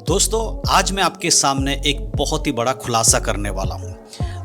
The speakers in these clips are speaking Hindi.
दोस्तों, आज मैं आपके सामने एक बहुत ही बड़ा खुलासा करने वाला हूँ।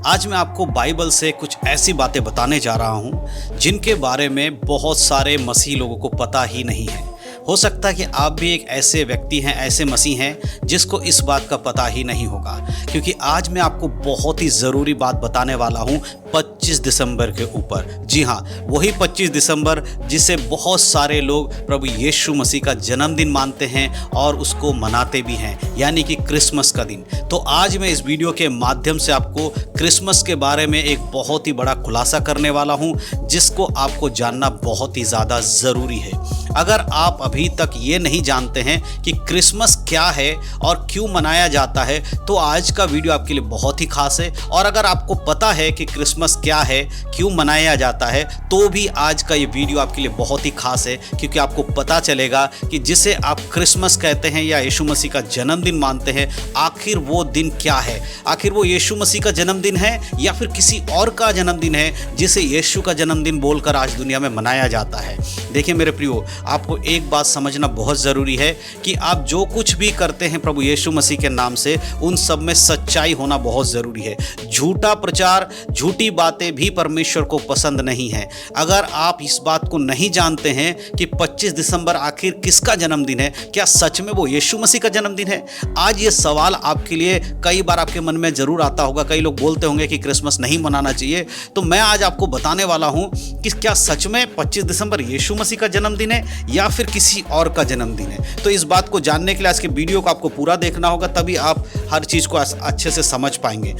आज मैं आपको बाइबल से कुछ ऐसी बातें बताने जा रहा हूँ जिनके बारे में बहुत सारे मसीह लोगों को पता ही नहीं है। हो सकता है कि आप भी एक ऐसे व्यक्ति हैं, ऐसे मसीह हैं जिसको इस बात का पता ही नहीं होगा, क्योंकि आज मैं आपको बहुत ही ज़रूरी बात बताने वाला हूँ 25 दिसंबर के ऊपर। जी हाँ, वही 25 दिसंबर जिसे बहुत सारे लोग प्रभु यीशु मसीह का जन्मदिन मानते हैं और उसको मनाते भी हैं, यानी कि क्रिसमस का दिन। तो आज मैं इस वीडियो के माध्यम से आपको क्रिसमस के बारे में एक बहुत ही बड़ा खुलासा करने वाला हूँ, जिसको आपको जानना बहुत ही ज़्यादा ज़रूरी है। अगर आप अभी तक ये नहीं जानते हैं कि क्रिसमस क्या है और क्यों मनाया जाता है, तो आज का वीडियो आपके लिए बहुत ही खास है। और अगर आपको पता है कि क्रिसमस क्या है, क्यों मनाया जाता है, तो भी आज का ये वीडियो आपके लिए बहुत ही खास है, क्योंकि आपको पता चलेगा कि जिसे आप क्रिसमस कहते हैं या यीशु मसीह का जन्मदिन मानते हैं, आखिर वो दिन क्या है। आखिर वो यीशु मसीह का जन्मदिन है या फिर किसी और का जन्मदिन है जिसे यीशु का जन्मदिन बोलकर आज दुनिया में मनाया जाता है। देखिए मेरे प्रियो, आपको एक बात समझना बहुत ज़रूरी है कि आप जो कुछ भी करते हैं प्रभु यीशु मसीह के नाम से, उन सब में सच्चाई होना बहुत ज़रूरी है। झूठा प्रचार, झूठी बातें भी परमेश्वर को पसंद नहीं है। अगर आप इस बात को नहीं जानते हैं कि 25 दिसंबर आखिर किसका जन्मदिन है, क्या सच में वो यीशु मसीह का जन्मदिन है? आज ये सवाल आपके लिए कई बार आपके मन में ज़रूर आता होगा। कई लोग बोलते होंगे कि क्रिसमस नहीं मनाना चाहिए। तो मैं आज आपको बताने वाला हूँ कि क्या सच में 25 दिसंबर यीशु मसीह का जन्मदिन है या फिर किसी और का जन्मदिन है। तो इस बात को जानने के लिए आज के वीडियो को आपको पूरा देखना होगा, तभी आप हर चीज़ को अच्छे से समझ पाएंगे।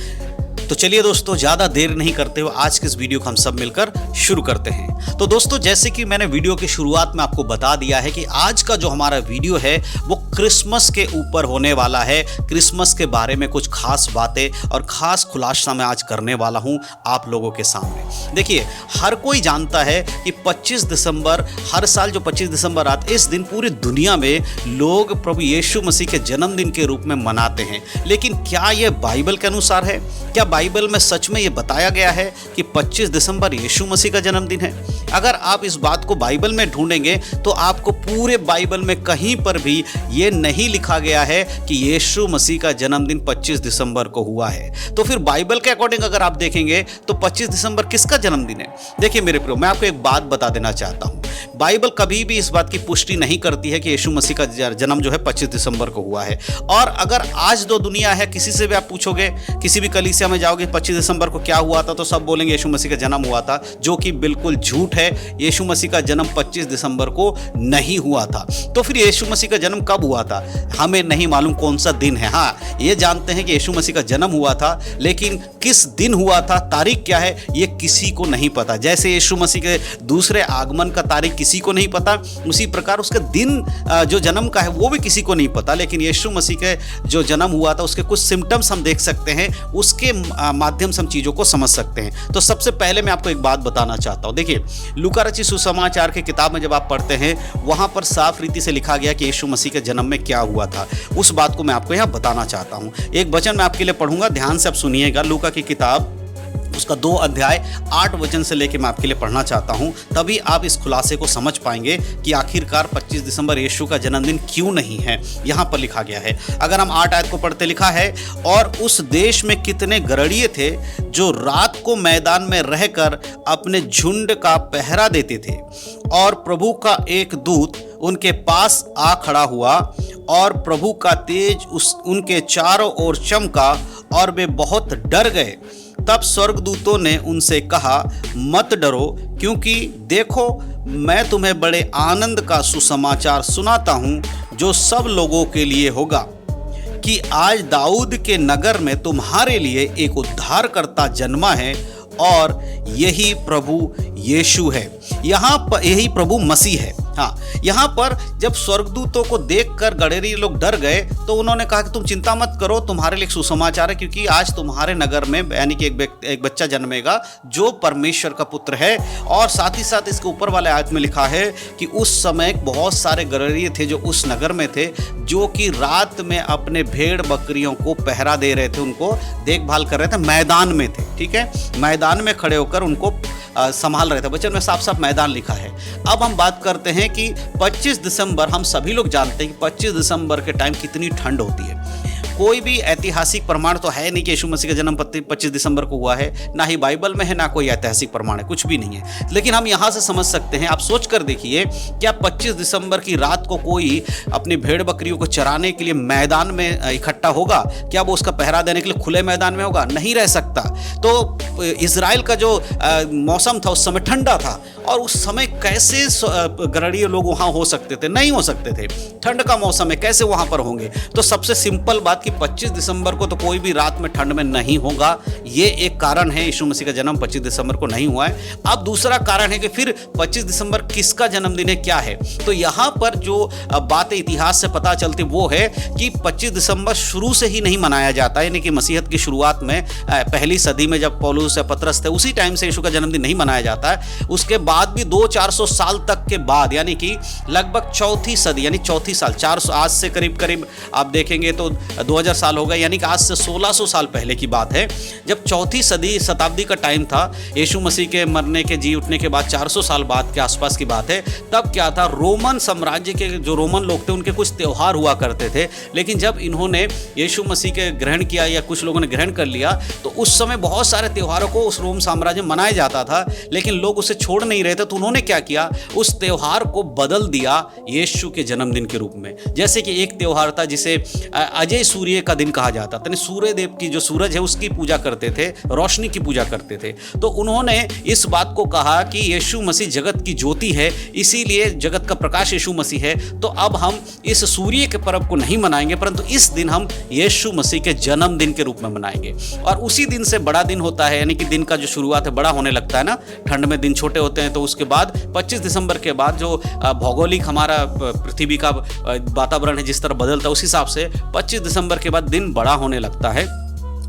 तो चलिए दोस्तों, ज़्यादा देर नहीं करते हुए आज के इस वीडियो को हम सब मिलकर शुरू करते हैं। तो दोस्तों, जैसे कि मैंने वीडियो की शुरुआत में आपको बता दिया है कि आज का जो हमारा वीडियो है वो क्रिसमस के ऊपर होने वाला है। क्रिसमस के बारे में कुछ खास बातें और ख़ास खुलासा मैं आज करने वाला हूँ आप लोगों के सामने। देखिए, हर कोई जानता है कि 25 दिसंबर, हर साल जो 25 दिसंबर आता है, इस दिन पूरी दुनिया में लोग प्रभु यीशु मसीह के जन्मदिन के रूप में मनाते हैं। लेकिन क्या ये बाइबल के अनुसार है? क्या बाइबल में सच में ये बताया गया है कि 25 दिसंबर यीशु मसीह का जन्मदिन है? अगर आप इस बात को बाइबल में ढूंढेंगे तो आपको पूरे बाइबल में कहीं पर भी ये नहीं लिखा गया है कि यीशु मसीह का जन्मदिन 25 दिसंबर को हुआ है। तो फिर बाइबल के अकॉर्डिंग अगर आप देखेंगे तो 25 दिसंबर किसका जन्मदिन है? देखिए मेरे प्रियो, मैं आपको एक बात बता देना चाहता हूँ। बाइबल कभी भी इस बात की पुष्टि नहीं करती है कि यीशु मसीह का जन्म जो है 25 दिसंबर को हुआ है। और अगर आज दो दुनिया है, किसी से भी आप पूछोगे, किसी भी कलीसिया में जाओगे 25 दिसंबर को क्या हुआ था, तो सब बोलेंगे यीशु मसीह का जन्म हुआ था, जो कि बिल्कुल झूठ है। यीशु मसीह का जन्म 25 दिसंबर को नहीं हुआ था। तो फिर यीशु मसीह का जन्म कब हुआ था? हमें नहीं मालूम कौन सा दिन है। हाँ, ये जानते हैं कि यीशु मसीह का जन्म हुआ था, लेकिन किस दिन हुआ था, तारीख क्या है, ये किसी को नहीं पता। जैसे यीशु मसीह के दूसरे आगमन का तारीख किसी को नहीं पता, उसी प्रकार उसका दिन जो जन्म का है वो भी किसी को नहीं पता। लेकिन यीशु मसीह के जो जन्म हुआ था उसके कुछ सिम्टम्स हम देख सकते हैं, उसके माध्यम से हम चीज़ों को समझ सकते हैं। तो सबसे पहले मैं आपको एक बात बताना चाहता हूँ। देखिए, लूका रचित सुसमाचार की किताब में जब आप पढ़ते हैं, वहाँ पर साफ रीति से लिखा गया कि यीशु मसीह के जन्म में क्या हुआ था। उस बात को मैं आपको यहाँ बताना चाहता हूँ। एक वचन मैं आपके लिए पढ़ूंगा, ध्यान से आप सुनिएगा। लूका की किताब, उसका 2 अध्याय 8 वचन से लेकर मैं आपके लिए पढ़ना चाहता हूं, तभी आप इस खुलासे को समझ पाएंगे कि आखिरकार 25 दिसंबर यीशु का जन्मदिन क्यों नहीं है। यहां पर लिखा गया है, अगर हम 8 आयत को पढ़ते, लिखा है, और उस देश में कितने गड़रिये थे जो रात को मैदान में रहकर अपने झुंड का पहरा देते थे, और प्रभु का एक दूत उनके पास आ खड़ा हुआ, और प्रभु का तेज उनके चारों ओर चमका, और वे बहुत डर गए। तब स्वर्गदूतों ने उनसे कहा, मत डरो, क्योंकि देखो मैं तुम्हें बड़े आनंद का सुसमाचार सुनाता हूँ, जो सब लोगों के लिए होगा, कि आज दाऊद के नगर में तुम्हारे लिए एक उद्धारकर्ता जन्मा है, और यही प्रभु यीशु है। यहाँ पर यही प्रभु मसीह है। हाँ, यहाँ पर जब स्वर्गदूतों को देखकर गड़ेरी लोग डर गए, तो उन्होंने कहा कि तुम चिंता मत करो, तुम्हारे लिए सुसमाचार है, क्योंकि आज तुम्हारे नगर में यानी कि एक बच्चा जन्मेगा जो परमेश्वर का पुत्र है। और साथ ही साथ इसके ऊपर वाले आयत में लिखा है कि उस समय बहुत सारे गड़ेरिये थे जो उस नगर में थे, जो कि रात में अपने भेड़ बकरियों को पहरा दे रहे थे, उनको देखभाल कर रहे थे, मैदान में थे। ठीक है, मैदान में खड़े होकर उनको संभाल रहे थे। वचन में साफ साफ मैदान लिखा है। अब हम बात करते हैं कि 25 दिसंबर, हम सभी लोग जानते हैं कि 25 दिसंबर के टाइम कितनी ठंड होती है। कोई भी ऐतिहासिक प्रमाण तो है नहीं कि यीशु मसीह का जन्म 25 दिसंबर को हुआ है, ना ही बाइबल में है, ना कोई ऐतिहासिक प्रमाण है, कुछ भी नहीं है। लेकिन हम यहाँ से समझ सकते हैं, आप सोच कर देखिए, क्या 25 दिसंबर की रात को कोई अपनी भेड़ बकरियों को चराने के लिए मैदान में इकट्ठा होगा? क्या वो उसका पहरा देने के लिए खुले मैदान में होगा? नहीं रह सकता। तो इजराइल का जो मौसम था उस समय ठंडा था, और उस समय कैसे गणरीय लोग वहाँ हो सकते थे? नहीं हो सकते थे। ठंड का मौसम है, कैसे वहाँ पर होंगे? तो सबसे सिंपल बात कि 25 दिसंबर को तो कोई भी रात में ठंड में नहीं होगा। ये एक कारण है, यीशु मसीह का जन्म 25 दिसंबर को नहीं हुआ है। अब दूसरा कारण है कि फिर 25 दिसंबर किसका जन्मदिन है, क्या है? तो यहाँ पर जो बातें इतिहास से पता चलती वो है कि 25 दिसंबर शुरू से ही नहीं मनाया जाता है, यानी कि मसीहत की शुरुआत में पहली सदी में जब पौलुस या पतरस थे, उसी टाइम से यीशु का जन्मदिन नहीं मनाया जाता है। उसके बाद भी 200-400 साल तक के बाद, यानी कि लगभग चौथी सदी, यानी चौथी साल, 400, आज से करीब करीब आप देखेंगे तो 2000 साल हो गए, यानी कि आज से 1600 साल पहले की बात है, जब चौथी सदी शताब्दी का टाइम था, यीशु मसीह के मरने के जी उठने के बाद 400 साल बाद के आसपास की बात है। तब क्या था, रोमन साम्राज्य के जो रोमन लोग थे उनके कुछ त्यौहार हुआ करते थे, लेकिन जब इन्होंने यीशु मसीह के ग्रहण किया या कुछ लोगों ने ग्रहण कर लिया, तो उस समय बहुत सारे त्योहारों को उस रोम साम्राज्य में मनाया जाता था, लेकिन लोग उसे छोड़ नहीं रहे थे। तो उन्होंने क्या किया, उस त्योहार को बदल दिया यीशु के जन्मदिन के रूप में। जैसे कि एक त्योहार था जिसे अजय सूर्य का दिन कहा जाता था, सूर्य देव की जो सूरज है उसकी पूजा करते थे, रोशनी की पूजा करते थे। तो उन्होंने इस बात को कहा कि यीशु मसीह जगत की ज्योति है, इसीलिए जगत का प्रकाश यीशु मसीह है। तो अब हम इस सूर्य के पर्व को नहीं मनाएंगे, परंतु इस दिन हम यीशु मसीह के जन्मदिन के रूप में मनाएंगे। और उसी दिन से बड़ा दिन होता है, यानी कि दिन का जो शुरुआत है बड़ा होने लगता है ना। ठंड में दिन छोटे होते हैं, तो उसके बाद 25 दिसंबर के बाद जो भौगोलिक हमारा पृथ्वी का वातावरण है जिस तरह बदलता है, उस हिसाब से 25 दिसंबर के बाद दिन बड़ा होने लगता है,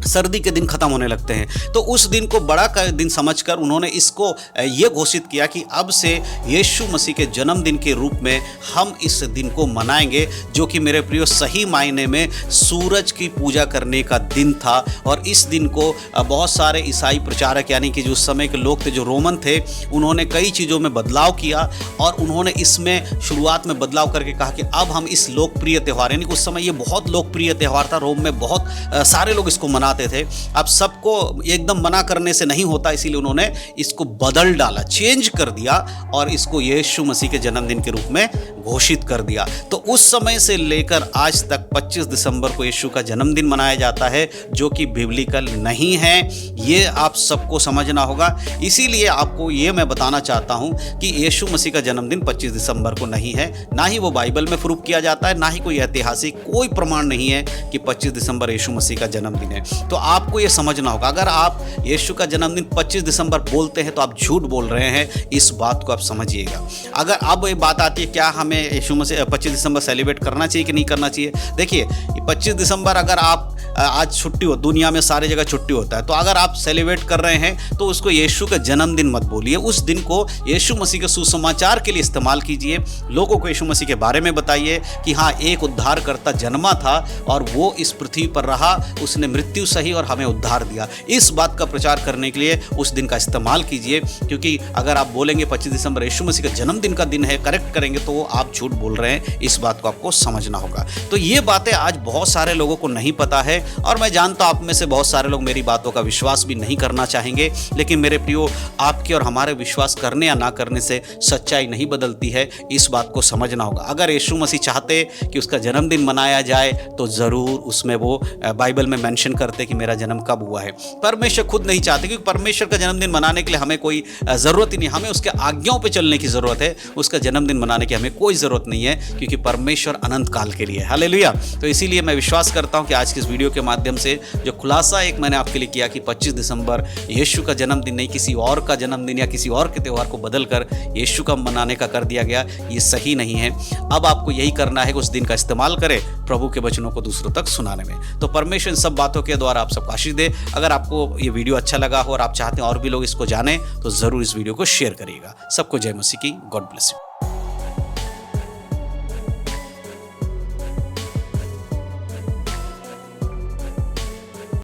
सर्दी के दिन खत्म होने लगते हैं। तो उस दिन को बड़ा का दिन समझकर उन्होंने इसको ये घोषित किया कि अब से यीशु मसीह के जन्मदिन के रूप में हम इस दिन को मनाएंगे, जो कि मेरे प्रियो सही मायने में सूरज की पूजा करने का दिन था। और इस दिन को बहुत सारे ईसाई प्रचारक, यानी कि जो उस समय के लोग थे, जो रोमन थे, उन्होंने कई चीज़ों में बदलाव किया, और उन्होंने इसमें शुरुआत में बदलाव करके कहा कि अब हम इस लोकप्रिय त्यौहार, यानी कि उस समय ये बहुत लोकप्रिय त्यौहार था, रोम में बहुत सारे लोग इसको मनाते थे। अब सबको एकदम मना करने से नहीं होता, इसीलिए उन्होंने इसको बदल डाला, चेंज कर दिया, और इसको यीशु मसीह के जन्मदिन के रूप में घोषित कर दिया। तो उस समय से लेकर आज तक 25 दिसंबर को यीशु का जन्मदिन मनाया जाता है, जो कि बिब्लिकल नहीं है। ये आप सबको समझना होगा। इसीलिए आपको ये मैं बताना चाहता हूँ कि यीशु मसीह का जन्मदिन 25 दिसंबर को नहीं है, ना ही वो बाइबल में प्रूफ किया जाता है, ना ही कोई ऐतिहासिक कोई प्रमाण नहीं है कि 25 दिसंबर यीशु मसीह का जन्मदिन है। तो आपको ये समझना होगा, अगर आप यीशु का जन्मदिन 25 दिसंबर बोलते हैं तो आप झूठ बोल रहे हैं। इस बात को आप समझिएगा। अगर अब ये बात आती है क्या हमें यीशु मसीह 25 दिसंबर सेलिब्रेट करना चाहिए कि नहीं करना चाहिए, देखिए 25 दिसंबर अगर आप आज छुट्टी हो, दुनिया में सारी जगह छुट्टी होता है, तो अगर आप सेलिब्रेट कर रहे हैं तो उसको यीशु का जन्मदिन मत बोलिए। उस दिन को यीशु मसीह के सुसमाचार के लिए इस्तेमाल कीजिए। लोगों को यीशु मसीह के बारे में बताइए कि हाँ, एक उद्धारकर्ता जन्मा था और वो इस पृथ्वी पर रहा, उसने मृत्यु सही और हमें उद्धार दिया। इस बात का प्रचार करने के लिए उस दिन का इस्तेमाल कीजिए, क्योंकि अगर आप बोलेंगे 25 दिसंबर यीशु मसीह का जन्मदिन का दिन है, करेक्ट करेंगे, तो आप झूठ बोल रहे हैं। इस बात को आपको समझना होगा। तो ये बातें आज बहुत सारे लोगों को नहीं पता है, और मैं जानता हूं आप में से बहुत सारे लोग मेरी बातों का विश्वास भी नहीं करना चाहेंगे। लेकिन मेरे प्रियो, आपके और हमारे विश्वास करने या ना करने से सच्चाई नहीं बदलती है। इस बात को समझना होगा। अगर यीशु मसीह चाहते कि उसका जन्मदिन मनाया जाए तो ज़रूर उसमें वो बाइबल में मेंशन करते कि मेरा जन्म कब हुआ है। परमेश्वर खुद नहीं चाहते, क्योंकि परमेश्वर का जन्मदिन मनाने के लिए हमें कोई ज़रूरत ही नहीं, हमें उसके आज्ञाओं पे चलने की ज़रूरत है। उसका जन्मदिन मनाने की हमें कोई ज़रूरत नहीं है, क्योंकि परमेश्वर अनंत काल के लिए है। हालेलुया। तो इसीलिए मैं विश्वास करता हूँ कि आज की इस वीडियो के माध्यम से जो खुलासा एक मैंने आपके लिए किया कि 25 दिसंबर यीशु का जन्मदिन नहीं, किसी और का जन्मदिन या किसी और के त्यौहार को बदलकर यीशु का मनाने का कर दिया गया, ये सही नहीं है। अब आपको यही करना है कि उस दिन का इस्तेमाल करें प्रभु के वचनों को दूसरों तक सुनाने में। तो परमेश्वर इन सब बातों के द्वारा आप सबको आशीष दे। अगर आपको ये वीडियो अच्छा लगा हो और आप चाहते हैं और भी लोग इसको जानें, तो ज़रूर इस वीडियो को शेयर करिएगा। सबको जय मसीह की। God bless you.